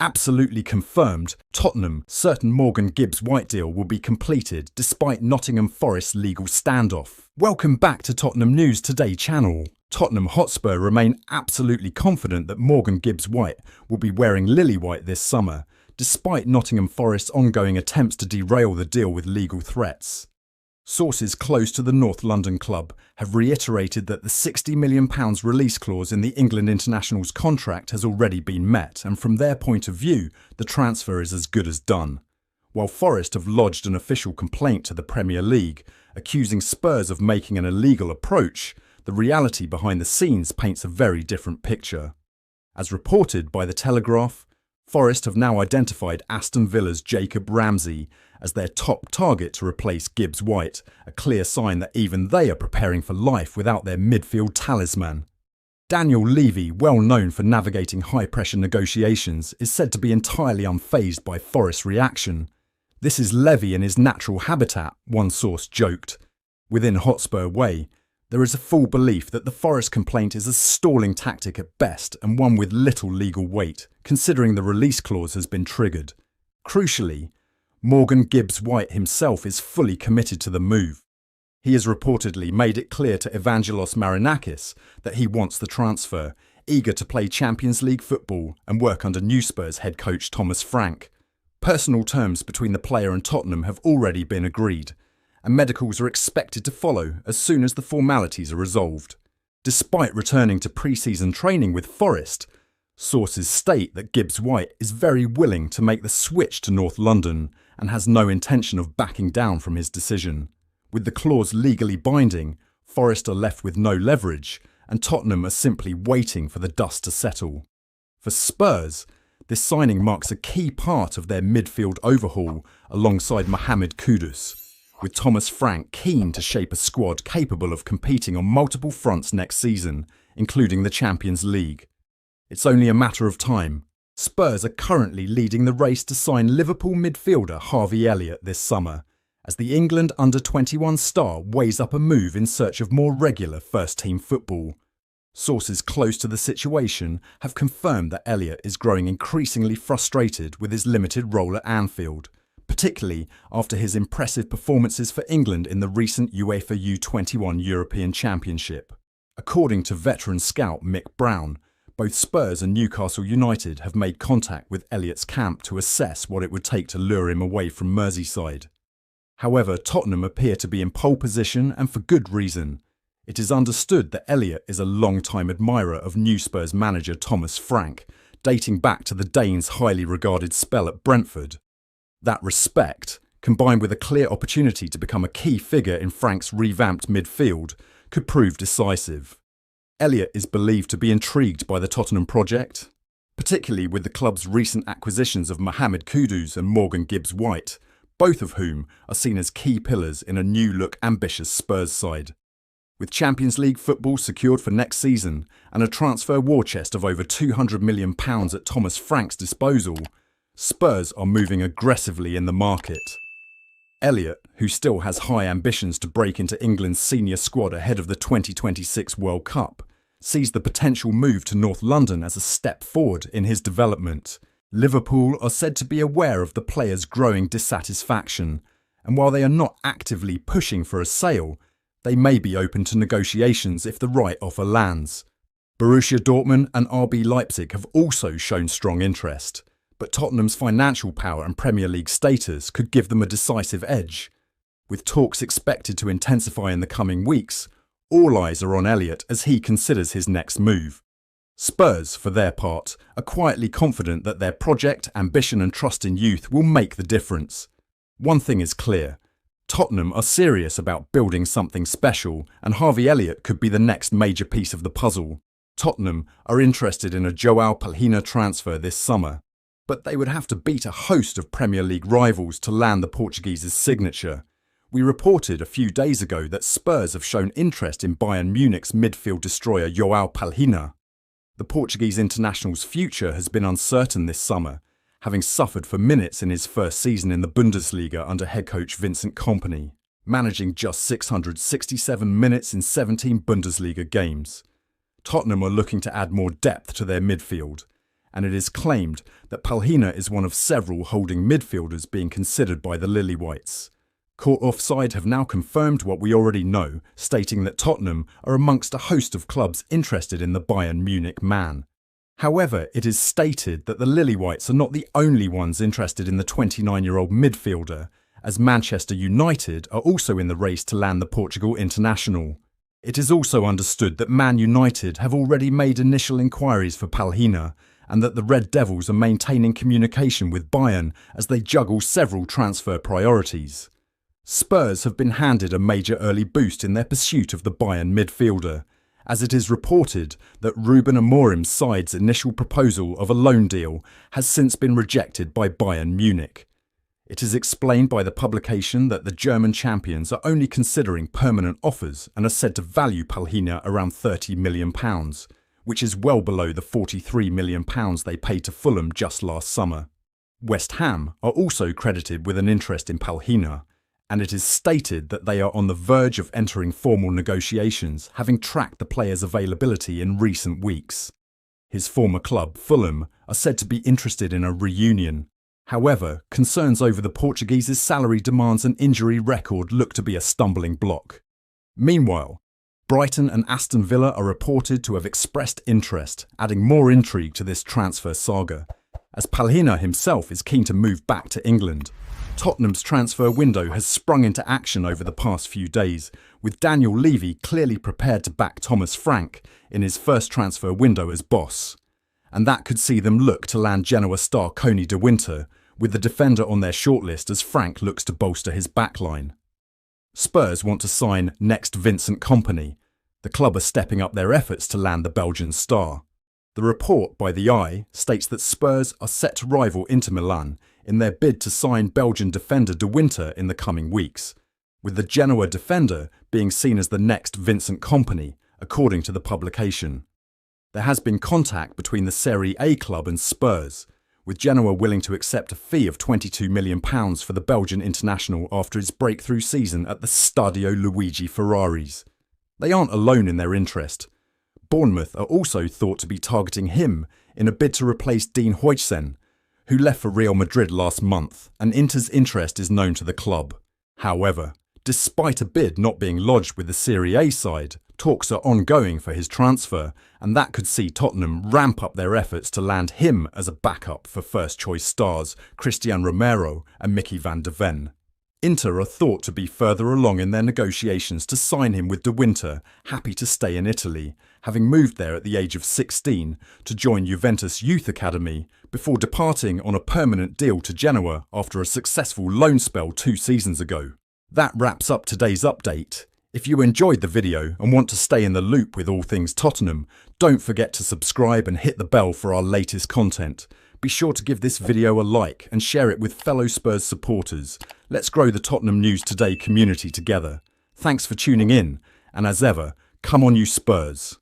Absolutely confirmed, Tottenham certain Morgan Gibbs-White deal will be completed despite Nottingham Forest's legal standoff. Welcome back to Tottenham News Today channel. Tottenham Hotspur remain absolutely confident that Morgan Gibbs-White will be wearing Lilywhite this summer, despite Nottingham Forest's ongoing attempts to derail the deal with legal threats. Sources close to the North London club have reiterated that the £60 million release clause in the England international's contract has already been met, and from their point of view, the transfer is as good as done. While Forest have lodged an official complaint to the Premier League, accusing Spurs of making an illegal approach, the reality behind the scenes paints a very different picture. As reported by the Telegraph, Forest have now identified Aston Villa's Jacob Ramsey as their top target to replace Gibbs-White, a clear sign that even they are preparing for life without their midfield talisman. Daniel Levy, well known for navigating high-pressure negotiations, is said to be entirely unfazed by Forest's reaction. "This is Levy in his natural habitat," one source joked. Within Hotspur Way, there is a full belief that the Forest complaint is a stalling tactic at best and one with little legal weight, considering the release clause has been triggered. Crucially, Morgan Gibbs-White himself is fully committed to the move. He has reportedly made it clear to Evangelos Marinakis that he wants the transfer, eager to play Champions League football and work under new Spurs head coach Thomas Frank. Personal terms between the player and Tottenham have already been agreed, and medicals are expected to follow as soon as the formalities are resolved. Despite returning to pre-season training with Forest, sources state that Gibbs-White is very willing to make the switch to North London and has no intention of backing down from his decision. With the clause legally binding, Forest are left with no leverage, and Tottenham are simply waiting for the dust to settle. For Spurs, this signing marks a key part of their midfield overhaul alongside Mohamed Kudus, with Thomas Frank keen to shape a squad capable of competing on multiple fronts next season, including the Champions League. It's only a matter of time. Spurs are currently leading the race to sign Liverpool midfielder Harvey Elliott this summer, as the England under-21 star weighs up a move in search of more regular first-team football. Sources close to the situation have confirmed that Elliott is growing increasingly frustrated with his limited role at Anfield, particularly after his impressive performances for England in the recent UEFA U21 European Championship. According to veteran scout Mick Brown, both Spurs and Newcastle United have made contact with Elliott's camp to assess what it would take to lure him away from Merseyside. However, Tottenham appear to be in pole position, and for good reason. It is understood that Elliott is a long-time admirer of new Spurs manager Thomas Frank, dating back to the Dane's highly regarded spell at Brentford. That respect, combined with a clear opportunity to become a key figure in Frank's revamped midfield, could prove decisive. Elliott is believed to be intrigued by the Tottenham project, particularly with the club's recent acquisitions of Mohamed Kudus and Morgan Gibbs-White, both of whom are seen as key pillars in a new-look ambitious Spurs side. With Champions League football secured for next season and a transfer war chest of over £200 million at Thomas Frank's disposal, Spurs are moving aggressively in the market. Elliott, who still has high ambitions to break into England's senior squad ahead of the 2026 World Cup, sees the potential move to North London as a step forward in his development. Liverpool are said to be aware of the player's growing dissatisfaction, and while they are not actively pushing for a sale, they may be open to negotiations if the right offer lands. Borussia Dortmund and RB Leipzig have also shown strong interest, but Tottenham's financial power and Premier League status could give them a decisive edge. With talks expected to intensify in the coming weeks, all eyes are on Elliott as he considers his next move. Spurs, for their part, are quietly confident that their project, ambition and trust in youth will make the difference. One thing is clear. Tottenham are serious about building something special, and Harvey Elliott could be the next major piece of the puzzle. Tottenham are interested in a João Palhinha transfer this summer, but they would have to beat a host of Premier League rivals to land the Portuguese's signature. We reported a few days ago that Spurs have shown interest in Bayern Munich's midfield destroyer João Palhinha. The Portuguese international's future has been uncertain this summer, having suffered for minutes in his first season in the Bundesliga under head coach Vincent Kompany, managing just 667 minutes in 17 Bundesliga games. Tottenham are looking to add more depth to their midfield, and it is claimed that Palhinha is one of several holding midfielders being considered by the Lilywhites. Court Offside have now confirmed what we already know, stating that Tottenham are amongst a host of clubs interested in the Bayern Munich man. However, it is stated that the Lilywhites are not the only ones interested in the 29-year-old midfielder, as Manchester United are also in the race to land the Portugal international. It is also understood that Man United have already made initial inquiries for Palhinha, and that the Red Devils are maintaining communication with Bayern as they juggle several transfer priorities. Spurs have been handed a major early boost in their pursuit of the Bayern midfielder, as it is reported that Ruben Amorim's side's initial proposal of a loan deal has since been rejected by Bayern Munich. It is explained by the publication that the German champions are only considering permanent offers and are said to value Palhinha around £30 million, which is well below the £43 million they paid to Fulham just last summer. West Ham are also credited with an interest in Palhinha, and it is stated that they are on the verge of entering formal negotiations, having tracked the player's availability in recent weeks. His former club, Fulham, are said to be interested in a reunion. However, concerns over the Portuguese's salary demands and injury record look to be a stumbling block. Meanwhile, Brighton and Aston Villa are reported to have expressed interest, adding more intrigue to this transfer saga, as Palhinha himself is keen to move back to England. Tottenham's transfer window has sprung into action over the past few days, with Daniel Levy clearly prepared to back Thomas Frank in his first transfer window as boss. And that could see them look to land Genoa star Koni de Winter, with the defender on their shortlist as Frank looks to bolster his backline. Spurs want to sign next Vincent Kompany. The club are stepping up their efforts to land the Belgian star. The report by The Eye states that Spurs are set to rival Inter Milan in their bid to sign Belgian defender de Winter in the coming weeks, with the Genoa defender being seen as the next Vincent Kompany, according to the publication. There has been contact between the Serie A club and Spurs, with Genoa willing to accept a fee of £22 million for the Belgian international after his breakthrough season at the Stadio Luigi Ferraris. They aren't alone in their interest. Bournemouth are also thought to be targeting him in a bid to replace Dean Huijsen, who left for Real Madrid last month, and Inter's interest is known to the club. However, despite a bid not being lodged with the Serie A side, talks are ongoing for his transfer, and that could see Tottenham ramp up their efforts to land him as a backup for first-choice stars Christian Romero and Mickey van de Ven. Inter are thought to be further along in their negotiations to sign him, with de Winter happy to stay in Italy, having moved there at the age of 16 to join Juventus Youth Academy before departing on a permanent deal to Genoa after a successful loan spell 2 seasons ago. That wraps up today's update. If you enjoyed the video and want to stay in the loop with all things Tottenham, don't forget to subscribe and hit the bell for our latest content. Be sure to give this video a like and share it with fellow Spurs supporters. Let's grow the Tottenham News Today community together. Thanks for tuning in, and as ever, come on you Spurs.